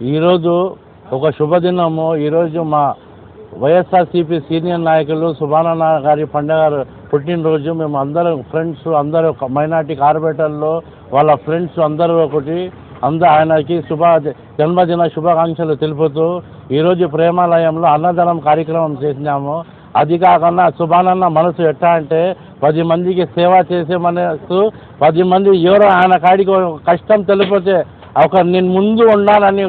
ఈరోజు ఒక శుభదినము. ఈరోజు మా వైఎస్ఆర్సీపీ సీనియర్ నాయకులు సుభానన్న గారి పండుగ పుట్టినరోజు. మేము అందరం ఫ్రెండ్స్ అందరూ మైనార్టీ కార్పొరేటర్లు వాళ్ళ ఫ్రెండ్స్ అందరూ ఆయనకి జన్మదిన శుభాకాంక్షలు తెలుపుతూ ఈరోజు ప్రేమాలయంలో అన్నదానం కార్యక్రమం చేసినాము. అది కాకుండా సుభానన్న మనసు ఎట్లా అంటే 10 మందికి సేవ చేసే మనసు, 10 మంది ఎవరో ఆయన కాడికి కష్టం తెలిపితే నేను ముందు ఉండాలని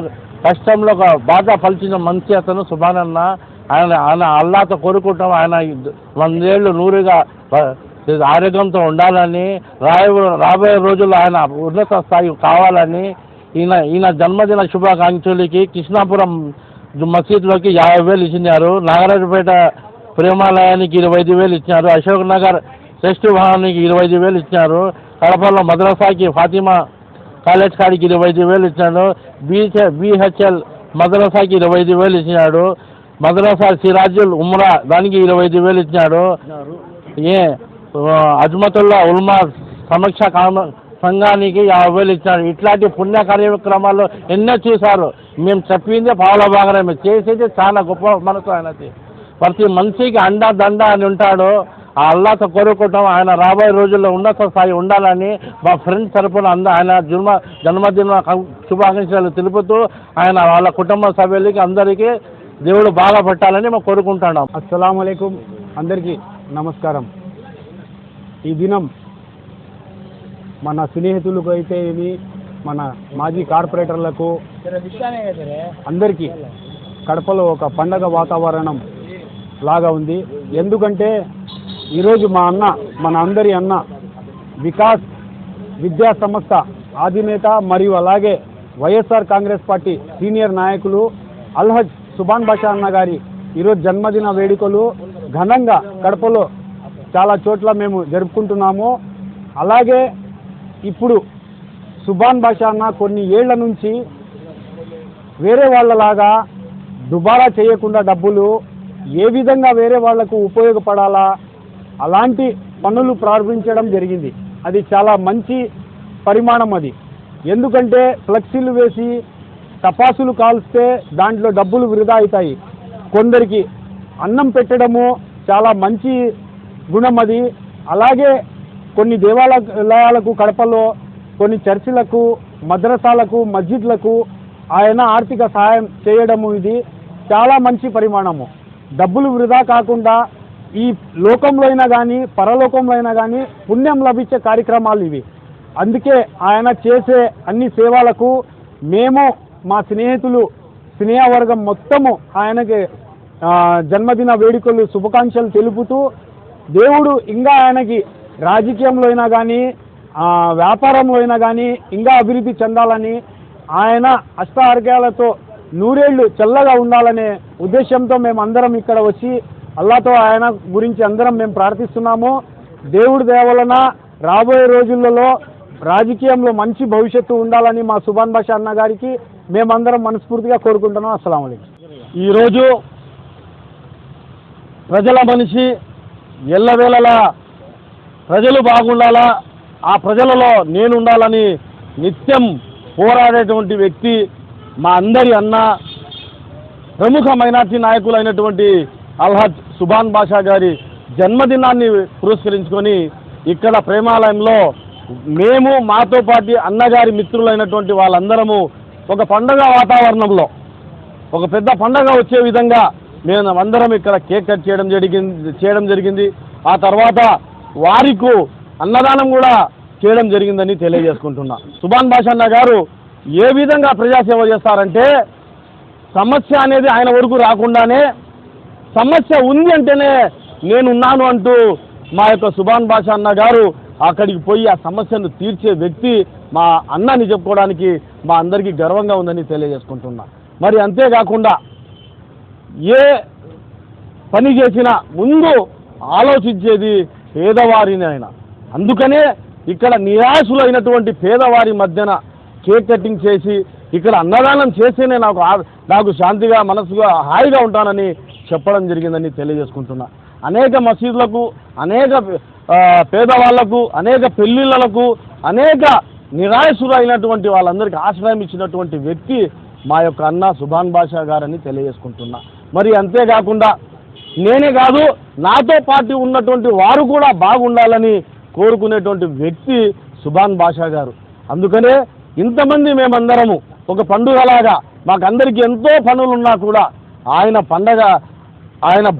కష్టంలో ఒక బాధ పలిచిన మనిషి అతను సుభానన్న. ఆయన అల్లాతో కోరుకుంటాం ఆయన 100 ఏళ్ళు 100గా ఆరోగ్యంతో ఉండాలని, రాబోయే రోజుల్లో ఆయన ఉన్నత స్థాయి కావాలని ఈయన జన్మదిన శుభాకాంక్షలకి కృష్ణాపురం మసీద్లోకి 50,000 ఇచ్చినారు. నాగరాజపేట ప్రేమాలయానికి 25,000 ఇచ్చినారు. అశోక్ నగర్ శ్రేష్ఠ భవనానికి 25,000 ఇచ్చినారు. కడపలో మద్రసాకి ఫాతిమా కాలేజ్ కాడికి 25,000 ఇచ్చినాడు. బిహెచ్ఎల్ మద్రసాకి 25,000 ఇచ్చినాడు. మద్రసా సిరాజుల్ ఉమ్రా దానికి 25,000 ఇచ్చినాడు. అజ్మతుల్లా ఉల్మా సమీక్ష సంఘానికి 50,000 ఇచ్చినాడు. ఇట్లాంటి పుణ్య కార్యక్రమాలు ఎన్నో చూశారు. మేము చెప్పిందే పావుల భాగమే, చేసేది చాలా గొప్ప మనసు ఆయనది. ప్రతి మనిషికి అండా దండ అని ఉంటాడు. ఆ అల్లాతో కోరుకుంటాం ఆయన రాబోయే రోజుల్లో ఉన్నత స్థాయి ఉండాలని మా ఫ్రెండ్స్ తరఫున ఆయన జన్మదిన శుభాకాంక్షలు తెలుపుతూ ఆయన వాళ్ళ కుటుంబ సభ్యులకి అందరికీ దేవుడు బాగా పెట్టాలని మేము కోరుకుంటున్నాం. అస్సలాము అలైకుం, అందరికీ నమస్కారం. ఈ దినం మన స్నేహితులకు అయితే ఏమి, మన మాజీ కార్పొరేటర్లకు అందరికీ కడపలో ఒక పండగ వాతావరణం లాగా ఉంది. ఎందుకంటే ఈరోజు మన అందరి అన్న వికాస్ విద్యా సంస్థ అధినేత మరియు అలాగే వైఎస్ఆర్ కాంగ్రెస్ పార్టీ సీనియర్ నాయకులు అల్హజ్ సుభాన్ బాషా అన్న గారి ఈరోజు జన్మదిన వేడుకలు ఘనంగా కడపలో చాలా చోట్ల మేము జరుపుకుంటున్నాము. అలాగే ఇప్పుడు సుభాన్ బాషా అన్న కొన్ని ఏళ్ల నుంచి వేరే వాళ్ళలాగా దుబారా చేయకుండా డబ్బులు ఏ విధంగా వేరే వాళ్లకు ఉపయోగపడాలా అలాంటి పనులు ప్రారంభించడం జరిగింది. అది చాలా మంచి పరిమాణం అది. ఎందుకంటే ఫ్లెక్సీలు వేసి టపాసులు కాల్స్తే దాంట్లో డబ్బులు వృధా అవుతాయి. కొందరికి అన్నం పెట్టడము చాలా మంచి గుణం అది. అలాగే కొన్ని దేవాలయాలకు కడపలో కొన్ని చర్చిలకు మద్రసాలకు మస్జిద్లకు ఆయన ఆర్థిక సహాయం చేయడము ఇది చాలా మంచి పరిమాణము. డబ్బులు వృధా కాకుండా ఈ లోకంలో అయినా కానీ పరలోకంలో అయినా కానీ పుణ్యం లభించే కార్యక్రమాలు ఇవి. అందుకే ఆయన చేసే అన్ని సేవలకు మేము మా స్నేహితులు స్నేహవర్గం మొత్తము ఆయనకి జన్మదిన వేడుకలు శుభాకాంక్షలు తెలుపుతూ దేవుడు ఇంకా ఆయనకి రాజకీయంలో అయినా కానీ వ్యాపారంలో అయినా కానీ ఇంకా అభివృద్ధి చెందాలని, ఆయన అష్టారోగ్యాలతో 100 ఏళ్ళు చల్లగా ఉండాలనే ఉద్దేశంతో మేము అందరం ఇక్కడ వచ్చి అల్లాతో ఆయన గురించి అందరం మేము ప్రార్థిస్తున్నాము. దేవుడి దయ వలన రాబోయే రోజులలో రాజకీయంలో మంచి భవిష్యత్తు ఉండాలని మా సుభాన్ బాషా అన్న గారికి మేమందరం మనస్ఫూర్తిగా కోరుకుంటున్నాం. అస్సలాము అలైకుం. ఈరోజు ప్రజల మనిషి, ఎల్లవేళలా ప్రజలు బాగుండాలా, ఆ ప్రజలలో నేను ఉండాలని నిత్యం పోరాడేటువంటి వ్యక్తి మా అందరి అన్న, ప్రముఖ మైనార్టీ నాయకులైనటువంటి అల్హజ్ సుభాన్ బాషా గారి జన్మదినాన్ని పురస్కరించుకొని ఇక్కడ ప్రేమాలయంలో మేము మాతో పాటు అన్నగారి మిత్రులైనటువంటి వాళ్ళందరము ఒక పండగ వాతావరణంలో ఒక పెద్ద పండగ వచ్చే విధంగా మేము అందరం ఇక్కడ కేక్ కట్ చేయడం జరిగింది. ఆ తర్వాత వారికి అన్నదానం కూడా చేయడం జరిగిందని తెలియజేసుకుంటున్నా. సుభాన్ బాషా అన్న గారు ఏ విధంగా ప్రజాసేవ చేస్తారంటే సమస్య అనేది ఆయన వరకు రాకుండానే సమస్య ఉంది అంటేనే నేనున్నాను అంటూ మా యొక్క సుభాన్ బాషా అన్న గారు అక్కడికి పోయి ఆ సమస్యను తీర్చే వ్యక్తి మా అన్నని చెప్పుకోవడానికి మా అందరికీ గర్వంగా ఉందని తెలియజేసుకుంటున్నా. మరి అంతేకాకుండా ఏ పని చేసినా ముందు ఆలోచించేది పేదవారిని ఆయన. అందుకనే ఇక్కడ నిరాశులైనటువంటి పేదవారి మధ్యన కేక్ కటింగ్ చేసి ఇక్కడ అన్నదానం చేస్తేనే నాకు శాంతిగా మనసుగా హాయిగా ఉంటానని చెప్పడం జరిగిందని తెలియజేసుకుంటున్నా. అనేక మసీదులకు, అనేక పేదవాళ్లకు, అనేక పెళ్లిళ్లకు, అనేక నిరాశులైనటువంటి వాళ్ళందరికీ ఆశ్రయం ఇచ్చినటువంటి వ్యక్తి మా యొక్క అన్న సుభాన్ బాషా గారని తెలియజేసుకుంటున్నా. మరి అంతేకాకుండా నేనే కాదు, నాతో పాటు ఉన్నటువంటి వారు కూడా బాగుండాలని కోరుకునేటువంటి వ్యక్తి సుభాన్ బాషా గారు. అందుకనే ఇంతమంది మేమందరము ఒక పండుగలాగా మాకందరికీ ఎంతో పనులున్నా కూడా ఆయన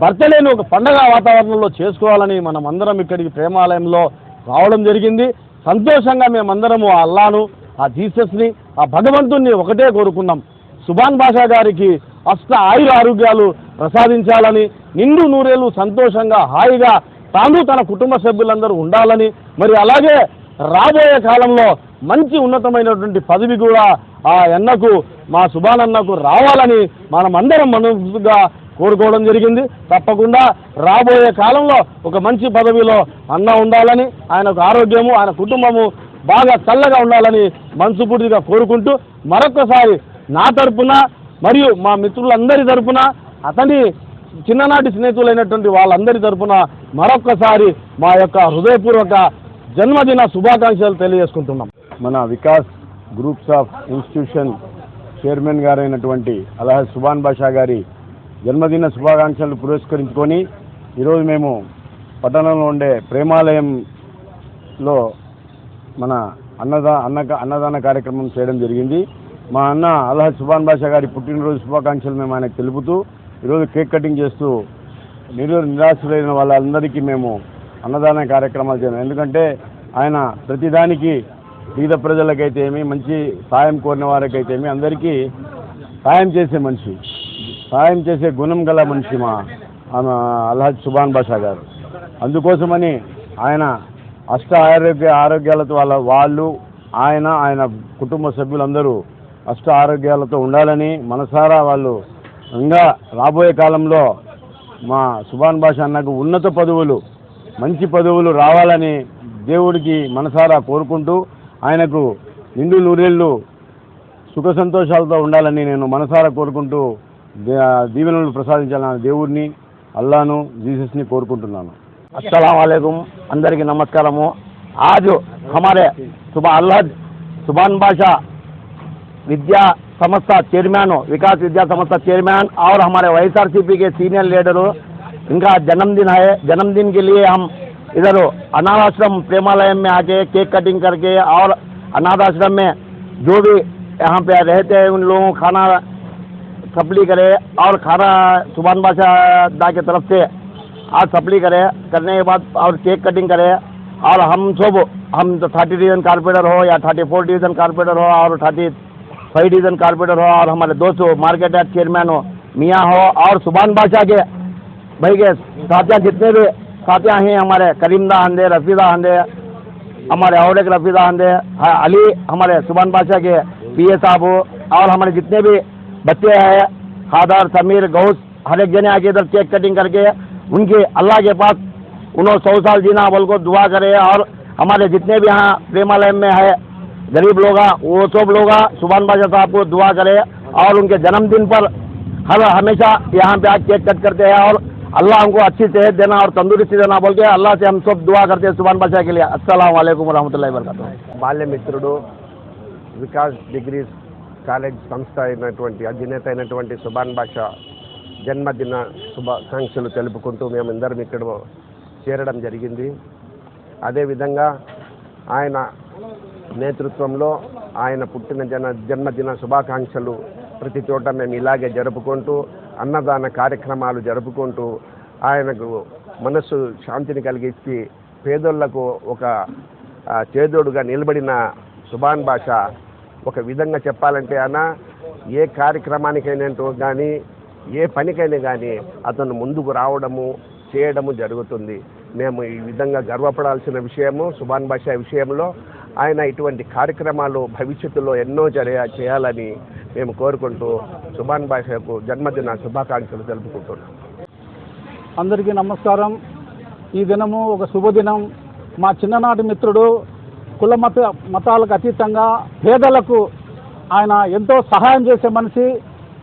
బర్త్డేని ఒక పండగ వాతావరణంలో చేసుకోవాలని మనం అందరం ఇక్కడికి ప్రేమాలయంలో రావడం జరిగింది. సంతోషంగా మేమందరము ఆ అల్లాను, ఆ జీసస్ని, ఆ భగవంతుణ్ణి ఒకటే కోరుకున్నాం, సుభాన్ బాషా గారికి అష్ట ఆయుర ఆరోగ్యాలు ప్రసాదించాలని, నిండు నూరేళ్ళు సంతోషంగా హాయిగా తాను తన కుటుంబ సభ్యులందరూ ఉండాలని, మరి అలాగే రాబోయే కాలంలో మంచి ఉన్నతమైనటువంటి పదవి కూడా ఆ అన్నకు, మా సుభాన్ అన్నకు రావాలని మనం అందరం మనసుగా కోరుకోవడం జరిగింది. తప్పకుండా రాబోయే కాలంలో ఒక మంచి పదవిలో అన్న ఉండాలని, ఆయనకు ఆరోగ్యము, ఆయన కుటుంబము బాగా చల్లగా ఉండాలని మనస్ఫూర్తిగా కోరుకుంటూ మరొకసారి నా తరపున మరియు మా మిత్రులందరి తరపున, అతని చిన్ననాటి స్నేహితులైనటువంటి వాళ్ళందరి తరపున మరొక్కసారి మా యొక్క హృదయపూర్వక జన్మదిన శుభాకాంక్షలు తెలియజేసుకుంటున్నాం. మన Vikas groups of institution chairman గారైనటువంటి అల్హాజ్ సుభాన్ బాషా గారి జన్మదిన శుభాకాంక్షలు పురస్కరించుకొని ఈరోజు మేము పట్టణంలో ఉండే ప్రేమాలయంలో మన అన్నదాన కార్యక్రమం చేయడం జరిగింది. మా అన్న అల్హాజ్ సుభాన్ బాషా గారి పుట్టినరోజు శుభాకాంక్షలు మేము ఆయనకు తెలుపుతూ ఈరోజు కేక్ కటింగ్ చేస్తూ నిరాశులైన వాళ్ళందరికీ మేము అన్నదాన కార్యక్రమాలు చేయడం. ఎందుకంటే ఆయన ప్రతిదానికి బీద ప్రజలకైతే ఏమి, మంచి సాయం కోరిన వారికైతే ఏమి, అందరికీ సాయం చేసే మనిషి, సాయం చేసే గుణం గల మనిషి మా అల్హాజ్ సుభాన్ బాషా గారు. అందుకోసమని ఆయన అష్ట ఆరోగ్యాలతో వాళ్ళు ఆయన కుటుంబ సభ్యులందరూ అష్ట ఆరోగ్యాలతో ఉండాలని మనసారా వాళ్ళు ఇంకా రాబోయే కాలంలో మా సుభాన్ బాషా అన్నకు ఉన్నత పదవులు, మంచి పదవులు రావాలని దేవుడికి మనసారా కోరుకుంటూ ఆయనకు నిండు నూరేళ్ళు సుఖ సంతోషాలతో ఉండాలని నేను మనసారా కోరుకుంటూ దీవెనలు ప్రసాదించాలని దేవుడిని, అల్లాను, జీసస్ని కోరుకుంటున్నాను. अस्सलाम वालेकुम, अंदर की नमस्कारमो। आज हमारे अल्हाज सुभान बाशा विद्या संस्था चेयरमैन, विकास विद्या संस्था चेयरमैन और हमारे YSRCP के सीनियर लीडर, इनका जन्मदिन है। जन्मदिन के लिए हम इधर अनाथ आश्रम प्रेमालय में आके केक कटिंग करके और अनाथ आश्रम में जो भी यहाँ पे रहते हैं उन लोगों को खाना सप्लाई करे और खाना सुभान बाशा दा की तरफ से आज सप्लाई करे। करने के बाद और केक कटिंग करे और हम तो 30 डिवीज़न कारपोरेटर हो या 34 डिवीज़न कारपोरेटर हो और 35 डिवीज़न कारपोरेटर हो और हमारे दोस्तों मार्केट यार्ड चेयरमैन हो, मियाँ हो और सुभान बाशा के भाई के साथियाँ जितने भी साथियाँ हैं, हमारे करीमदा हंदे, रफीदा हंदे, हमारे और एक रफीदा हंदे, अली, हमारे सुभान बाशा के PA साहब हो और हमारे जितने भी बच्चे हैं, खादर, समीर, गौस, हर एक जने आके इधर केक कटिंग करके उनके अल्लाह के पास उन्होंने 100 साल जीना बोल को दुआ करे। और हमारे जितने भी यहाँ प्रेमालय में है गरीब लोग, वो सब लोग सुभान बाशा साहब को दुआ करे और उनके जन्मदिन पर हमेशा यहाँ पे आज केक कट करते हैं और अल्लाह उनको अच्छी सेहत देना और तंदुरुस्ती देना बोल के अल्लाह से हम सब दुआ करते हैं सुभान बाशा के लिए। अस्सलाम वालेकुम वरहमतुल्लाहि वबरकातुहू। బాల్య మిత్రుడు వికాస్ డిగ్రీ కాలేజ్ సంస్థ అయినటువంటి అధినేత అయినటువంటి సుభాన్ బాషా జన్మదిన శుభాకాంక్షలు తెలుపుకుంటూ మేమందరం ఇక్కడ చేరడం జరిగింది. అదేవిధంగా ఆయన నేతృత్వంలో ఆయన పుట్టిన జన్మదిన శుభాకాంక్షలు ప్రతి చోట మేము ఇలాగే జరుపుకుంటూ అన్నదాన కార్యక్రమాలు జరుపుకుంటూ ఆయనకు మనస్సు శాంతిని కలిగించి పేదోళ్లకు ఒక చేదోడుగా నిలబడిన సుభాన్ బాషా ఒక విధంగా చెప్పాలంటే ఆయన ఏ కార్యక్రమానికైనా కానీ ఏ పనికైనా కానీ అతను ముందుకు రావడము చేయడము జరుగుతుంది. మేము ఈ విధంగా గర్వపడాల్సిన విషయము సుభాన్ బాషా విషయంలో. ఆయన ఇటువంటి కార్యక్రమాలు భవిష్యత్తులో ఎన్నో చేయాలని మేము కోరుకుంటూ సుభాన్ బాషాకు జన్మదిన శుభాకాంక్షలు తెలుపుకుంటున్నాం. అందరికీ నమస్కారం. ఈ దినము ఒక శుభదినం. మా చిన్ననాటి మిత్రుడు కుల మతాలకు అతీతంగా పేదలకు ఆయన ఎంతో సహాయం చేసే మనిషి.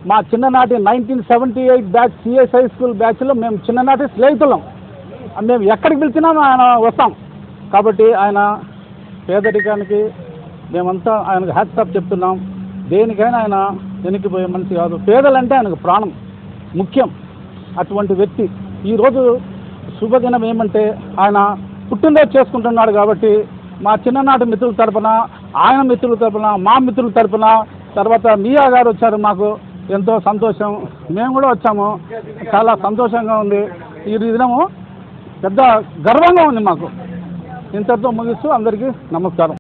మా చిన్ననాటి 1978 బ్యాచ్ CS హై స్కూల్ బ్యాచ్లో మేము చిన్ననాటి స్నేహితులం. మేము ఎక్కడికి పిలిచినా ఆయన వస్తాం. కాబట్టి ఆయన పేదరికానికి మేమంతా ఆయనకు హ్యాట్స్ ఆఫ్ చెప్తున్నాం. దేనికైనా ఆయన వెనక్కిపోయే మనిషి కాదు. పేదలంటే ఆయనకు ప్రాణం ముఖ్యం. అటువంటి వ్యక్తి ఈరోజు శుభదినం ఏమంటే ఆయన పుట్టినరోజు చేసుకుంటున్నాడు కాబట్టి మా చిన్ననాటి మిత్రుల తరపున, ఆయన మిత్రుల తరపున, మా మిత్రుల తరపున, తర్వాత మియా గారు వచ్చారు, మాకు ఎంతో సంతోషం. మేము కూడా వచ్చాము, చాలా సంతోషంగా ఉంది. ఈ దినము పెద్ద గర్వంగా ఉంది మాకు. ఇంతటితో ముగిస్తూ అందరికీ నమస్కారం.